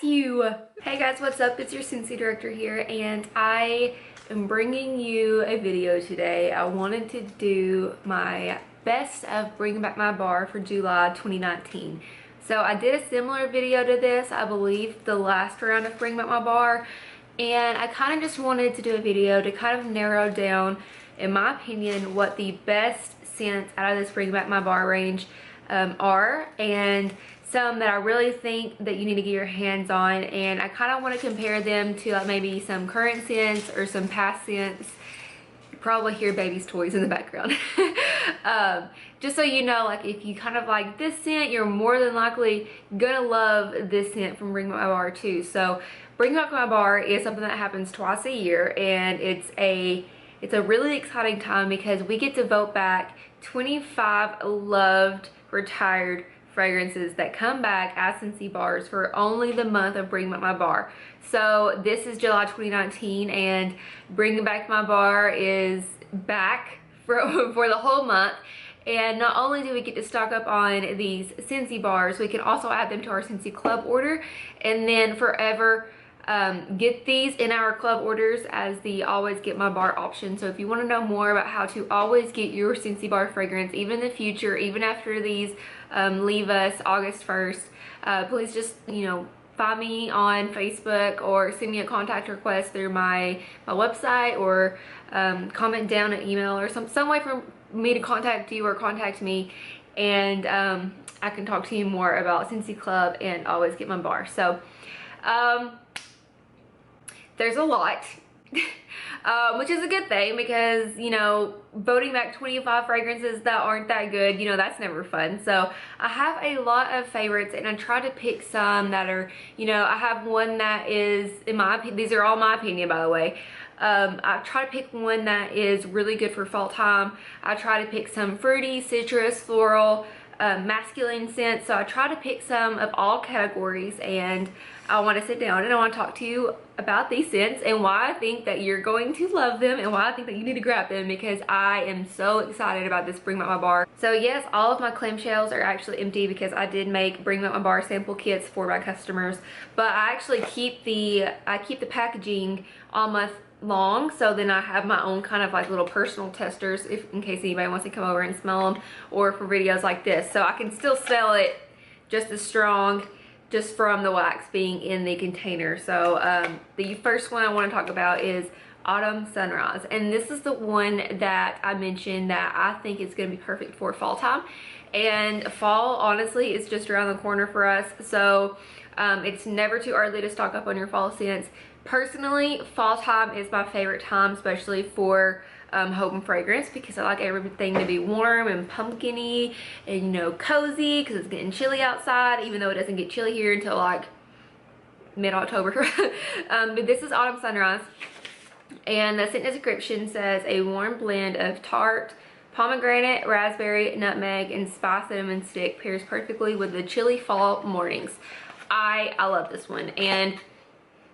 you. Hey guys, what's up? It's your Scentsy director here, and I am bringing you a video today. I wanted to do my best of bringing back my bar for July 2019. So I did a similar video to this, I believe, the last round of bringing back my bar, and I kind of just wanted to do a video to kind of narrow down, in my opinion, what the best scents out of this bring back my bar range are, and some that I really think that you need to get your hands on. And I kind of want to compare them to like maybe some current scents or some past scents. You probably hear baby's toys in the background. Just so you know, like if you kind of like this scent, you're more than likely gonna love this scent from Bring Back My Bar too. So Bring Back My Bar is something that happens twice a year, and it's a really exciting time because we get to vote back 25 loved retired fragrances that come back as Scentsy bars for only the month of Bring Back My Bar. So this is July 2019, and Bring Back My Bar is back for the whole month. And not only do we get to stock up on these Scentsy bars, we can also add them to our Scentsy Club order, and then forever get these in our club orders as the always get my bar option. So if you want to know more about how to always get your Scentsy bar fragrance, even in the future, even after these leave us August 1st, please just, find me on Facebook or send me a contact request through my website, or comment down an email or some way for me to contact you or contact me, and I can talk to you more about Scentsy Club and always get my bar. So there's a lot, which is a good thing because, voting back 25 fragrances that aren't that good, that's never fun. So I have a lot of favorites, and I try to pick some that are, I have one that is, in my opinion, these are all my opinion, by the way. I try to pick one that is really good for fall time. I try to pick some fruity, citrus, floral, masculine scents. So I try to pick some of all categories, and I want to sit down and I want to talk to you about these scents and why I think that you're going to love them, and why I think that you need to grab them, because I am so excited about this Bring Back My Bar. So yes, all of my clamshells are actually empty because I did make Bring Back My Bar sample kits for my customers, but I actually keep the packaging all month long, so then I have my own kind of like little personal testers in case anybody wants to come over and smell them, or for videos like this, so I can still smell it just as strong just from the wax being in the container. So the first one I want to talk about is Autumn Sunrise, and this is the one that I mentioned that I think is going to be perfect for fall time. And fall, honestly, is just around the corner for us, so it's never too early to stock up on your fall scents. Personally, fall time is my favorite time, especially for home fragrance, because I like everything to be warm and pumpkin-y and cozy, because it's getting chilly outside, even though it doesn't get chilly here until like mid-October. But this is Autumn Sunrise, and the scent description says a warm blend of tart pomegranate, raspberry, nutmeg, and spice cinnamon stick pairs perfectly with the chilly fall mornings. I love this one, and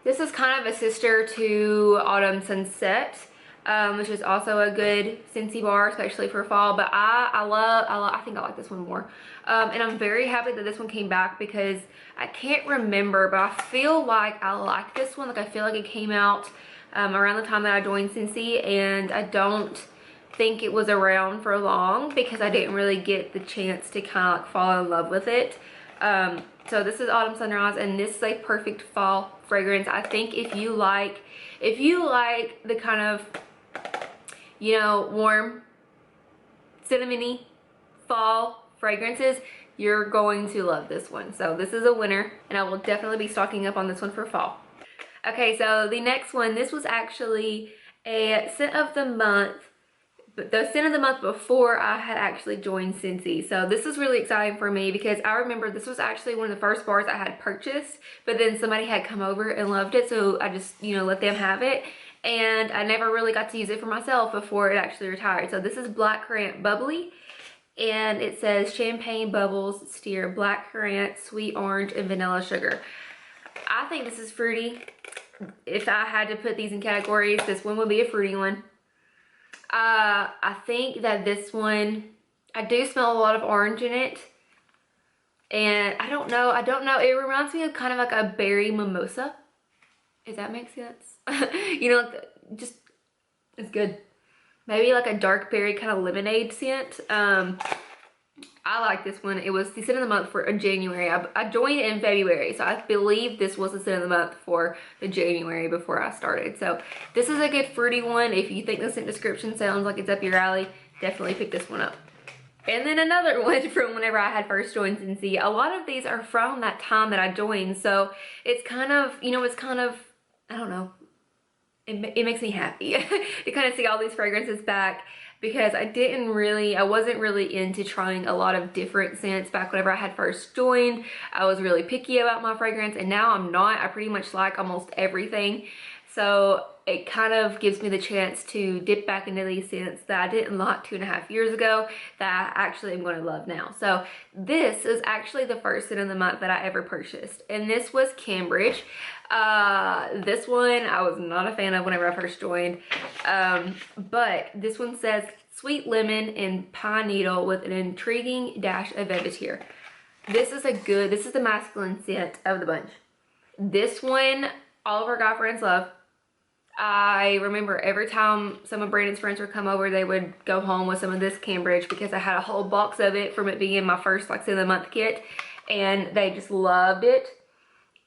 this is kind of a sister to Autumn Sunset, which is also a good Scentsy bar, especially for fall. But I think I like this one more. And I'm very happy that this one came back, because I can't remember, but I feel like I like this one. Like I feel like it came out around the time that I joined Scentsy, and I don't think it was around for long because I didn't really get the chance to kind of like fall in love with it. So this is Autumn Sunrise, and this is a perfect fall fragrance. I think if you like the kind of, warm, cinnamony fall fragrances, you're going to love this one. So this is a winner, and I will definitely be stocking up on this one for fall. Okay, so the next one, this was actually a scent of the month, but the scent of the month before I had actually joined Scentsy. So this is really exciting for me because I remember this was actually one of the first bars I had purchased, but then somebody had come over and loved it, so I just, let them have it. And I never really got to use it for myself before it actually retired. So this is blackcurrant bubbly, and it says champagne bubbles steer blackcurrant, sweet orange, and vanilla sugar. I think this is fruity. If I had to put these in categories, this one would be a fruity one. I think that this one, I do smell a lot of orange in it, And I don't know, it reminds me of kind of like a berry mimosa, if that makes sense. You know, like just, it's good. Maybe like a dark berry kind of lemonade scent. I like this one. It was the scent of the month for January. I joined in February, so I believe this was the scent of the month for the January before I started. So this is a good fruity one. If you think the scent description sounds like it's up your alley, definitely pick this one up. And then another one from whenever I had first joined Scentsy. A lot of these are from that time that I joined, so it's kind of, you know, it's kind of, I don't know, it makes me happy to kind of see all these fragrances back, because I wasn't really into trying a lot of different scents back whenever I had first joined. I was really picky about my fragrance, and now I'm not. I pretty much like almost everything. So it kind of gives me the chance to dip back into these scents that I didn't like 2.5 years ago that I actually am going to love now. So this is actually the first scent of the month that I ever purchased, and this was Cambridge. This one I was not a fan of whenever I first joined, but this one says sweet lemon and pine needle with an intriguing dash of vetiver. This is the masculine scent of the bunch. This one all of our guy friends love. I remember every time some of Brandon's friends would come over, they would go home with some of this Cambridge, because I had a whole box of it from it being my first like scent of the month kit, and they just loved it.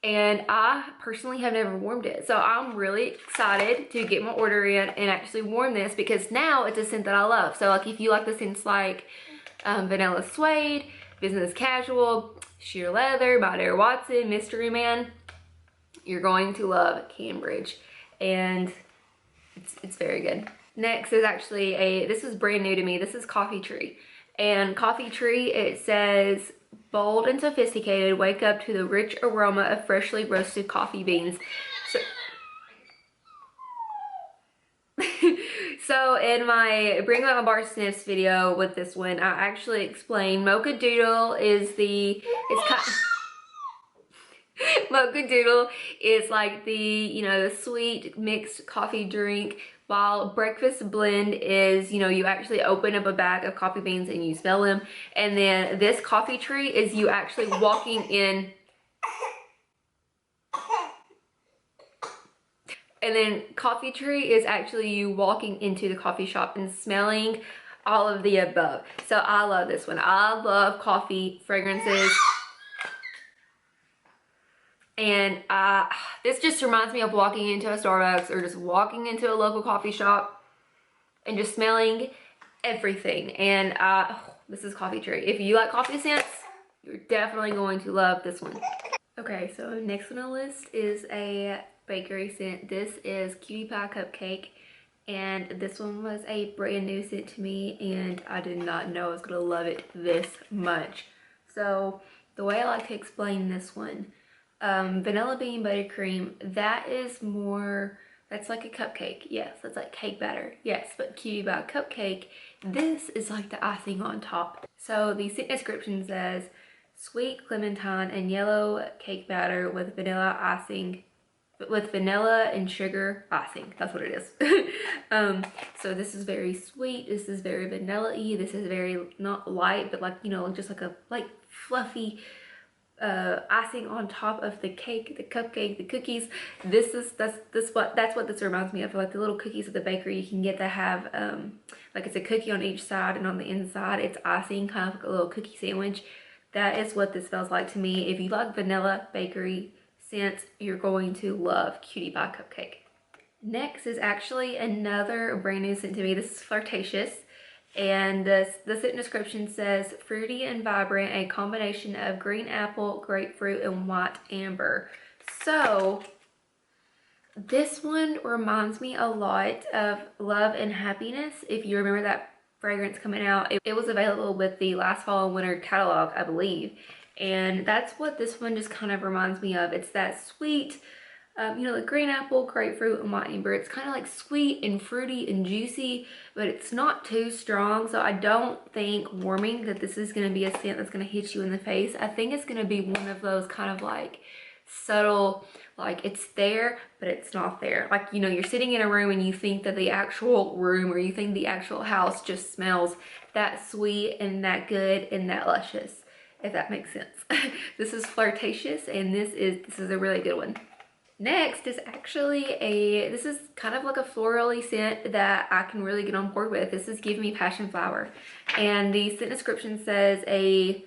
And I personally have never warmed it, so I'm really excited to get my order in and actually warm this, because now it's a scent that I love. So like if you like the scents like vanilla suede, business casual, sheer leather, by Dare Watson, mystery man, you're going to love Cambridge, and it's very good. Next is actually this is brand new to me. This is Coffee Tree, and Coffee Tree, it says bold and sophisticated, wake up to the rich aroma of freshly roasted coffee beans. So in my Bring Back My Bar Sniffs video with this one, I actually explained Mocha Doodle is Mocha Doodle is like the, you know, the sweet mixed coffee drink, while Breakfast Blend is, you know, you actually open up a bag of coffee beans and you smell them. And then this Coffee Tree is you actually walking in. And then Coffee Tree is actually you walking into the coffee shop and smelling all of the above. So I love this one. I love coffee fragrances. And this just reminds me of walking into a Starbucks or just walking into a local coffee shop and just smelling everything. And this is Coffee Tree. If you like coffee scents, you're definitely going to love this one. Okay, so next on the list is a bakery scent. This is Cutie Pie Cupcake, and this one was a brand new scent to me, and I did not know I was gonna love it this much. So the way I like to explain this one, vanilla bean buttercream, that is more, that's like a cupcake. Yes, that's like cake batter. Yes, but Cutie Pie Cupcake, this is like the icing on top. So the scent description says sweet clementine and yellow cake batter with vanilla icing, with vanilla and sugar icing. That's what it is. So this is very sweet. This is very vanilla-y. This is very not light, but like, you know, just like a like fluffy icing on top of the cake, the cupcake, the cookies. That's what this reminds me of. Like the little cookies at the bakery you can get that have like it's a cookie on each side, and on the inside it's icing, kind of like a little cookie sandwich. That is what this smells like to me. If you like vanilla bakery scents, you're going to love Cutie Pie Cupcake. Next is actually another brand new scent to me. This is Flirtatious, and the scent description says fruity and vibrant, a combination of green apple, grapefruit, and white amber. So this one reminds me a lot of Love and Happiness. If you remember that fragrance coming out, it was available with the last fall and winter catalog, I believe. And that's what this one just kind of reminds me of. It's that sweet, you know, the green apple, grapefruit, and white amber. It's kind of like sweet and fruity and juicy, but it's not too strong. So I don't think warming that this is going to be a scent that's going to hit you in the face. I think it's going to be one of those kind of like subtle, like it's there, but it's not there. Like, you know, you're sitting in a room and you think that the actual room, or you think the actual house just smells that sweet and that good and that luscious, if that makes sense. This is Flirtatious, and this is a really good one. Next is actually this is kind of like a florally scent that I can really get on board with. This is Give Me Passion Flower. And the scent description says a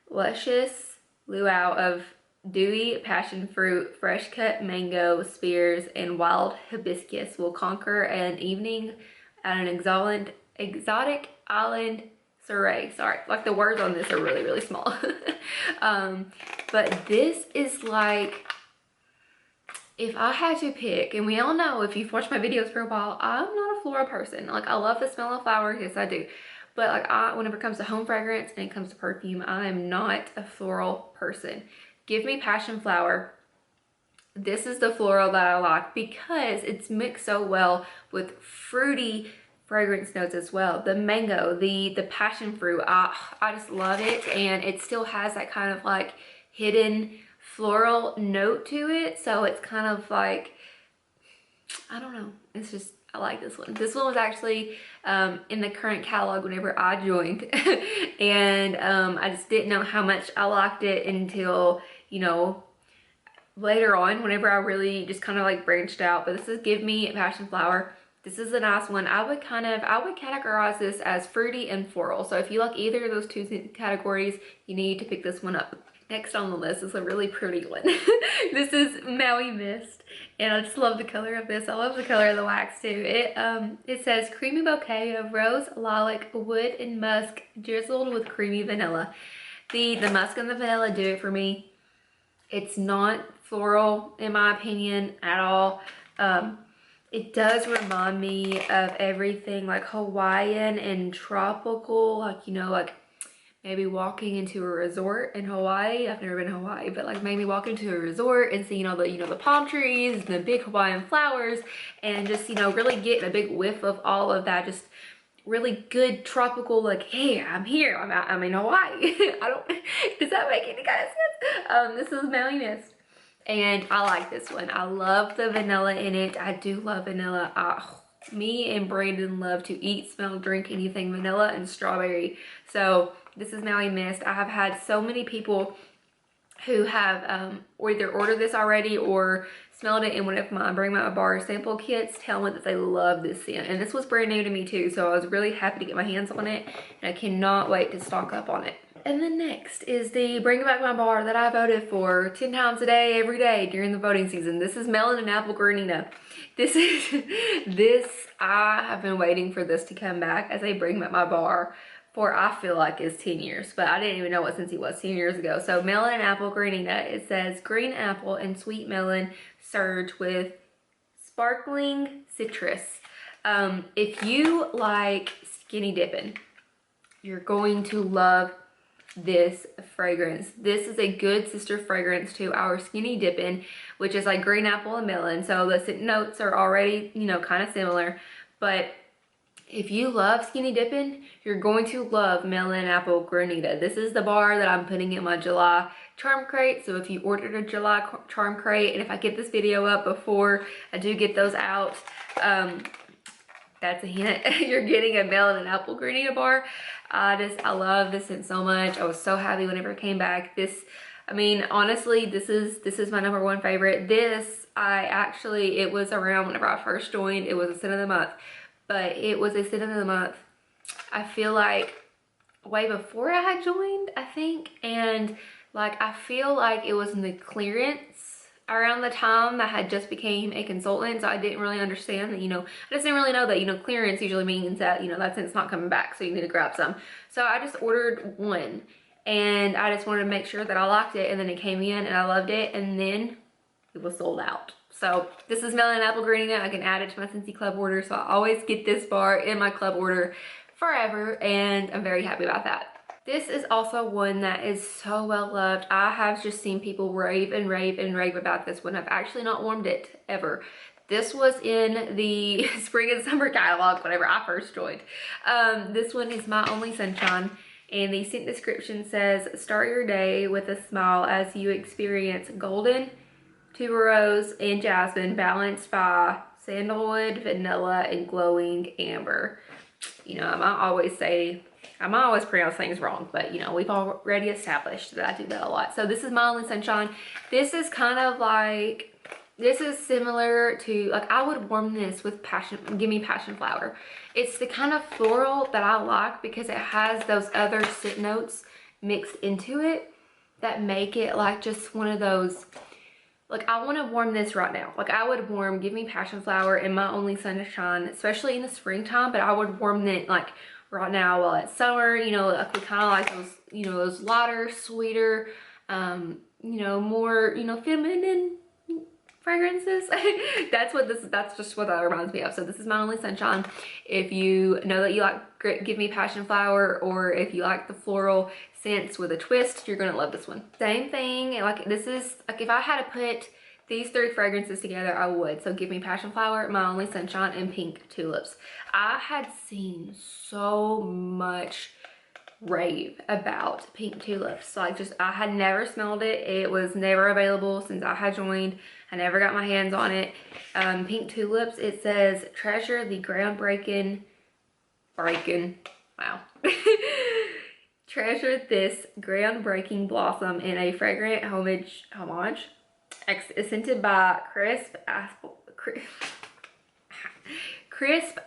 luscious luau of dewy passion fruit, fresh cut mango, spears, and wild hibiscus will conquer an evening at an exotic island soiree. Sorry, like the words on this are really, really small. But this is like, if I had to pick, and we all know if you've watched my videos for a while, I'm not a floral person. Like, I love the smell of flowers, yes I do. But like, whenever it comes to home fragrance and it comes to perfume, I am not a floral person. Give Me Passion Flower. This is the floral that I like because it's mixed so well with fruity fragrance notes as well. The mango, the passion fruit, I just love it. And it still has that kind of like hidden floral note to it, so it's kind of like, I don't know, it's just, I like this one. This one was actually in the current catalog whenever I joined. And I just didn't know how much I liked it until, you know, later on whenever I really just kind of like branched out. But this is Give Me Passion Flower. This is a nice one. I would categorize this as fruity and floral, so if you like either of those two categories, you need to pick this one up. Next on the list is a really pretty one. This is Maui Mist, and I just love the color of this. I love the color of the wax too. It says creamy bouquet of rose, lilac, wood, and musk drizzled with creamy vanilla. The musk and the vanilla do it for me. It's not floral in my opinion at all. It does remind me of everything like Hawaiian and tropical, like, you know, like maybe walking into a resort in Hawaii. I've never been to Hawaii, but like maybe walking to a resort and seeing all the, you know, the palm trees and the big Hawaiian flowers, and just, you know, really getting a big whiff of all of that. Just really good tropical, like, hey, I'm here, I'm in Hawaii. Does that make any kind of sense? This is Maui Mist, and I like this one. I love the vanilla in it. I do love vanilla. Me and Brandon love to eat, smell, drink anything vanilla and strawberry. So this is Maui Mist. I have had so many people who have either ordered this already or smelled it, and whenever I bring my bar sample kits, tell me that they love this scent. And this was brand new to me too, so I was really happy to get my hands on it, and I cannot wait to stock up on it. And then next is the Bring Back My Bar that I voted for 10 times a day, every day during the voting season. This is Melon and Apple Granita. I have been waiting for this to come back as a Bring Back My Bar for, I feel like, is 10 years, but I didn't even know what since he was 10 years ago. So Melon and Apple Granita, it says green apple and sweet melon surge with sparkling citrus. If you like skinny dipping, you're going to love this fragrance. This is a good sister fragrance to our skinny dipping, which is like green apple and melon. So the scent notes are already, you know, kind of similar, but if you love skinny dipping, you're going to love Melon Apple Granita. This is the bar that I'm putting in my July charm crate. So if you ordered a July charm crate, and if I get this video up before I do get those out, that's a hint. You're getting a Melon and Apple Granita bar. I love this scent so much. I was so happy whenever it came back. I mean, honestly, this is my #1 favorite. It was around whenever I first joined. It was a scent of the month. But it was a scent of the month, I feel like, way before I had joined, I think. And like, I feel like it was in the clearance around the time that I had just became a consultant. So I didn't really understand that, you know, I just didn't really know that, you know, clearance usually means that, you know, that scent's not coming back, so you need to grab some. So I just ordered one, and I just wanted to make sure that I liked it, and then it came in and I loved it, and then it was sold out. So this is Melon Apple Granita. I can add it to my Scentsy Club order, so I always get this bar in my club order forever, and I'm very happy about that. This is also one that is so well loved. I have just seen people rave and rave and rave about this one. I've actually not warmed it ever. This was in the spring and summer catalog whenever I first joined. This one is My Only Sunshine, and the scent description says, start your day with a smile as you experience golden tuberose and jasmine balanced by sandalwood, vanilla, and glowing amber. You know, I always say I might always pronounce things wrong, but you know, we've already established that I do that a lot. So this is My Only Sunshine. This is kind of like, this is similar to, like, I would warm this with Give Me Passion Flower. It's the kind of floral that I like because it has those other scent notes mixed into it that make it like just one of those, like, I want to warm this right now. Like, I would warm Give Me Passion Flower and My Only Sunshine, especially in the springtime, but I would warm it like right now while it's summer. You know, like, we kind of like those, you know, those lighter, sweeter, you know, more, you know, feminine fragrances. That's just what that reminds me of. So this is My Only Sunshine. If you know that you like Give Me Passion Flower, or if you like the floral scents with a twist, you're gonna love this one. Same thing, like, this is like, if I had to put these 3 fragrances together, I would. So Give Me Passion Flower, My Only Sunshine, and Pink Tulips. I had seen so much rave about Pink Tulips. Like, just, I had never smelled it. It was never available since I had joined. I never got my hands on it. Pink Tulips, it says, treasure the groundbreaking, wow. Treasure this groundbreaking blossom in a fragrant homage, scented by crisp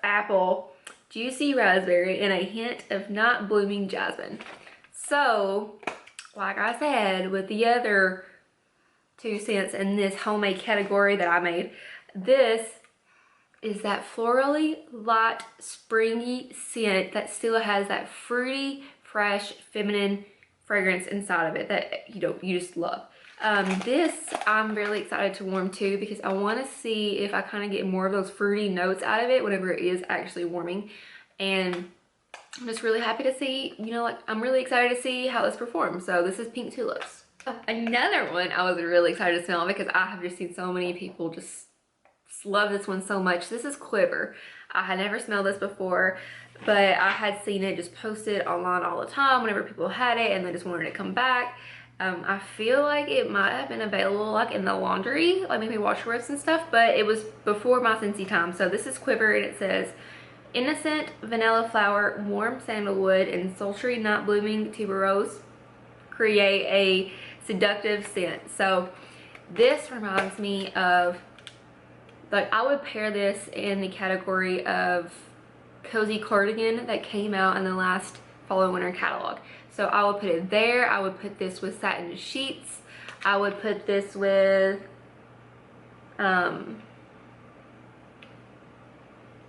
apple, juicy raspberry, and a hint of not blooming jasmine. So, like I said, with the other 2 scents in this homemade category that I made, this is that florally light, springy scent that still has that fruity, fresh, feminine fragrance inside of it that, you know, you just love. This I'm really excited to warm too, because I want to see if I kind of get more of those fruity notes out of it whenever it is actually warming. And I'm just really happy to see, you know, like, I'm really excited to see how this performs. So this is Pink Tulips. Another one I was really excited to smell because I have just seen so many people just love this one so much. This is Quiver. I had never smelled this before, but I had seen it just posted online all the time whenever people had it and they just wanted to come back. I feel like it might have been available like in the laundry, like maybe wash roasts and stuff, but it was before my Scentsy time. So this is Quiver, and it says, innocent vanilla flower, warm sandalwood, and sultry night blooming tuberose create a seductive scent. So this reminds me of, like, I would pair this in the category of cozy cardigan that came out in the last fall and winter catalog. So I would put it there. I would put this with satin sheets. I would put this with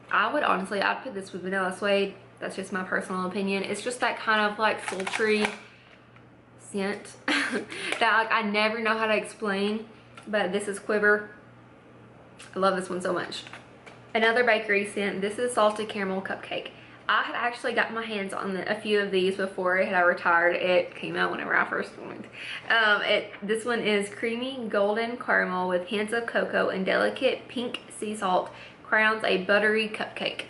I'd put this with vanilla suede. That's just my personal opinion. It's just that kind of like sultry scent that, like, I never know how to explain, but this is Quiver. I love this one so much. Another bakery scent, this is Salted Caramel Cupcake. I had actually got my hands on a few of these before I retired. It came out whenever I first joined. This one is creamy golden caramel with hints of cocoa and delicate pink sea salt, crowns a buttery cupcake.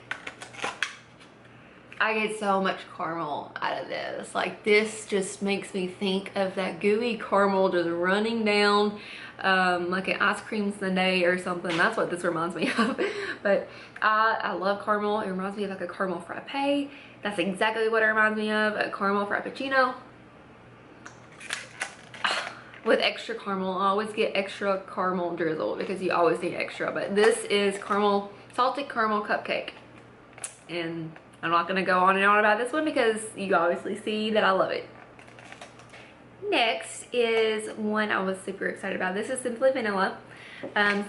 I get so much caramel out of this. Like, this just makes me think of that gooey caramel just running down like an ice cream sundae or something. That's what this reminds me of. But I love caramel. It reminds me of like a caramel frappe. That's exactly what it reminds me of, a caramel frappuccino with extra caramel. I always get extra caramel drizzle because you always need extra, but this is salted caramel cupcake. And I'm not going to go on and on about this one because you obviously see that I love it. Next is one I was super excited about. This is Simply Vanilla.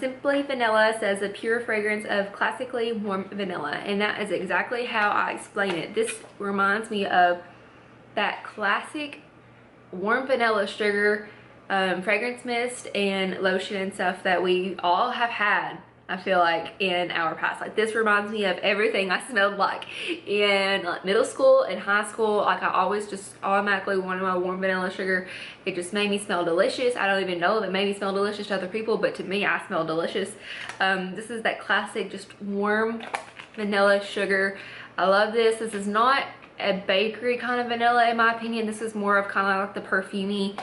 Simply Vanilla says a pure fragrance of classically warm vanilla, and that is exactly how I explain it. This reminds me of that classic warm vanilla sugar fragrance mist and lotion and stuff that we all have had, I feel like, in our past. Like, this reminds me of everything I smelled like in like middle school and high school. Like, I always just automatically wanted my warm vanilla sugar. It just made me smell delicious. I don't even know if it made me smell delicious to other people, but to me, I smell delicious. This is that classic just warm vanilla sugar. I love this. This is not a bakery kind of vanilla in my opinion. This is more of kind of like the perfumey,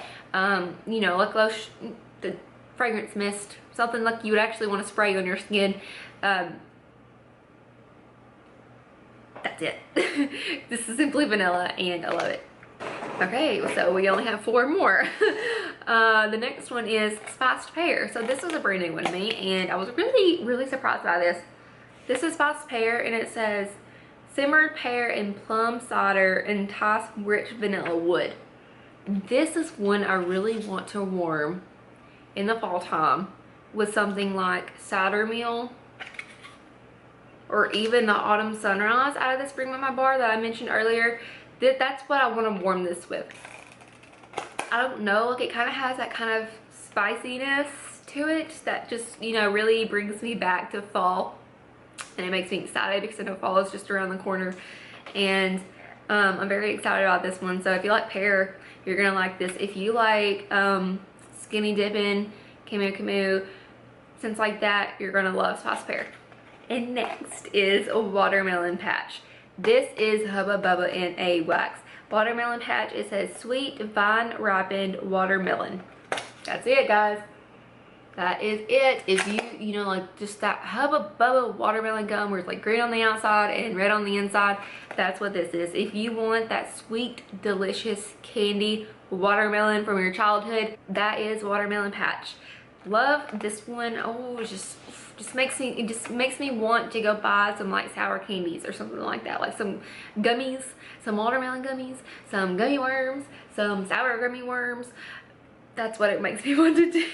you know, like lotion, the fragrance mist, something like you would actually want to spray on your skin. That's that's it. This is simply vanilla and I love it. Okay, so we only have 4 more. The next one is spiced pear. So this was a brand new one to me and I was really surprised by this. This is spiced pear and it says simmered pear and plum cider and enticed rich vanilla wood. This is one I really want to warm in the fall time with something like cider meal or even the autumn sunrise out of the Spring Mama bar that I mentioned earlier. That's what I want to warm this with. I don't know, like it kind of has that kind of spiciness to it that just, you know, really brings me back to fall. And it makes me excited because I know fall is just around the corner. And I'm very excited about this one. So if you like pear, you're gonna like this. If you like skinny dipping, camu, scents like that, you're gonna love spiced pear. And next is a watermelon patch. This is Hubba Bubba in a wax. Watermelon patch, it says sweet vine ripened watermelon. That's it, guys. That is it. If you know, like just that Hubba Bubba watermelon gum where it's like green on the outside and red on the inside, that's what this is. If you want that sweet, delicious candy watermelon from your childhood, that is watermelon patch. Love this one. Oh, it just makes me want to go buy some like sour candies or something like that, like some gummies, some watermelon gummies, some gummy worms, some sour gummy worms. That's what it makes me want to do.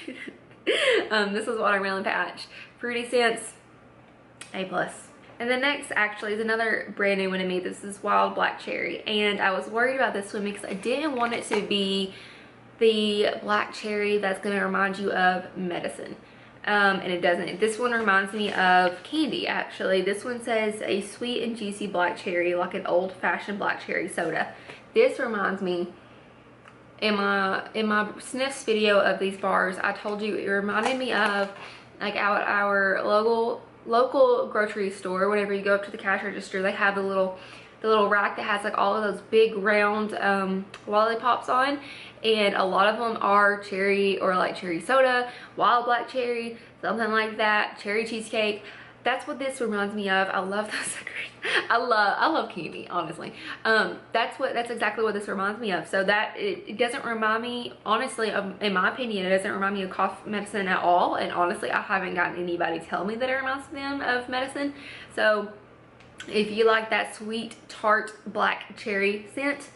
This is watermelon patch. Fruity scents, A+. And the next actually is another brand new one to me. This is wild black cherry, and I was worried about this one because I didn't want it to be the black cherry that's going to remind you of medicine. And it doesn't. This one reminds me of candy, actually. This one says a sweet and juicy black cherry, like an old-fashioned black cherry soda. This reminds me, in my sniffs video of these bars, I told you it reminded me of like our local grocery store. Whenever you go up to the cash register, they have the little rack that has like all of those big round lollipops on, and a lot of them are cherry or like cherry soda, wild black cherry, something like that, cherry cheesecake. That's what this reminds me of. I love those suckers. I love candy, honestly. That's exactly what this reminds me of. So that it doesn't remind me, honestly, in my opinion, it doesn't remind me of cough medicine at all. And honestly, I haven't gotten anybody tell me that it reminds them of medicine. So if you like that sweet, tart, black cherry scent,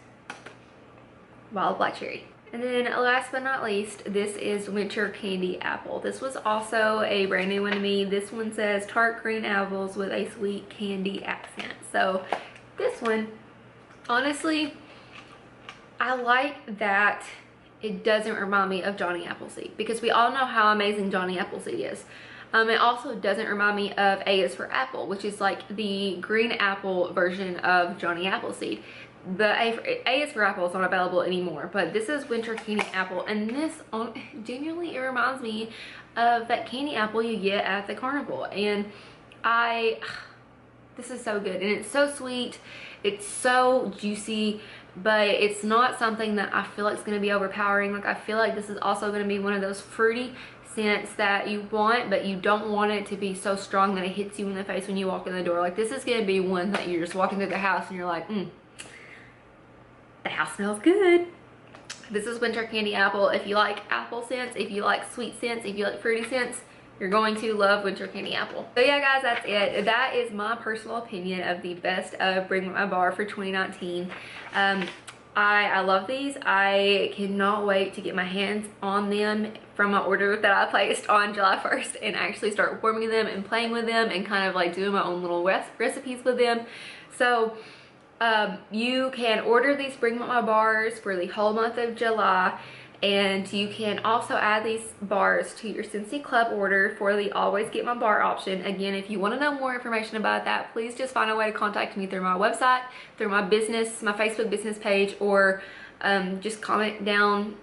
wild black cherry. And then last but not least, this is Winter Candy Apple. This was also a brand new one to me. This one says tart green apples with a sweet candy accent. So this one, honestly, I like that it doesn't remind me of Johnny Appleseed, because we all know how amazing Johnny Appleseed is. It also doesn't remind me of A is for Apple, which is like the green apple version of Johnny Appleseed. The A is for Apple is not available anymore, but this is Winter Candy Apple, and this genuinely, it reminds me of that candy apple you get at the carnival. And this is so good, and it's so sweet, it's so juicy, but it's not something that I feel like is going to be overpowering. Like, I feel like this is also going to be one of those fruity scents that you want, but you don't want it to be so strong that it hits you in the face when you walk in the door. Like, this is going to be one that you're just walking through the house and you're like, the house smells good. This is Winter Candy Apple. If you like apple scents, if you like sweet scents, if you like fruity scents, you're going to love Winter Candy Apple. So yeah, guys, that's it. That is my personal opinion of the best of Bring My Bar for 2019. I love these. I cannot wait to get my hands on them from my order that I placed on July 1st and actually start warming them and playing with them and kind of like doing my own little recipes with them. So you can order these Bring My Bars for the whole month of July, and you can also add these bars to your Scentsy Club order for the Always Get My Bar option. Again, if you want to know more information about that, please just find a way to contact me through my website, through my Facebook business page, or just comment down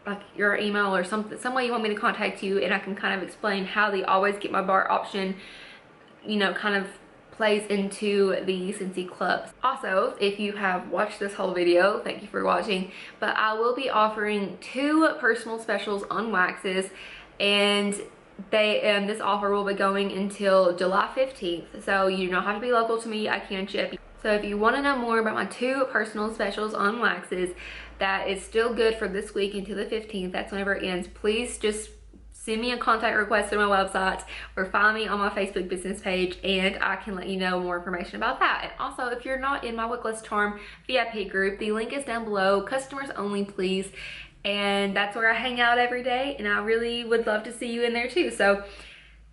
like your email or some way you want me to contact you, and I can kind of explain how the Always Get My Bar option, you know, kind of plays into the Scentsy Club. Also, if you have watched this whole video, thank you for watching, but I will be offering 2 personal specials on waxes, and this offer will be going until July 15th. So you don't have to be local to me, I can ship. So if you want to know more about my 2 personal specials on waxes that is still good for this week until the 15th, that's whenever it ends, please just send me a contact request on my website or find me on my Facebook business page and I can let you know more information about that. And also, if you're not in my wicklesscharm VIP group, the link is down below. Customers only, please. And that's where I hang out every day, and I really would love to see you in there too. So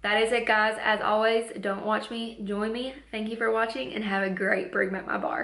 that is it, guys. As always, don't watch me, join me. Thank you for watching and have a great Bring Back My Bar.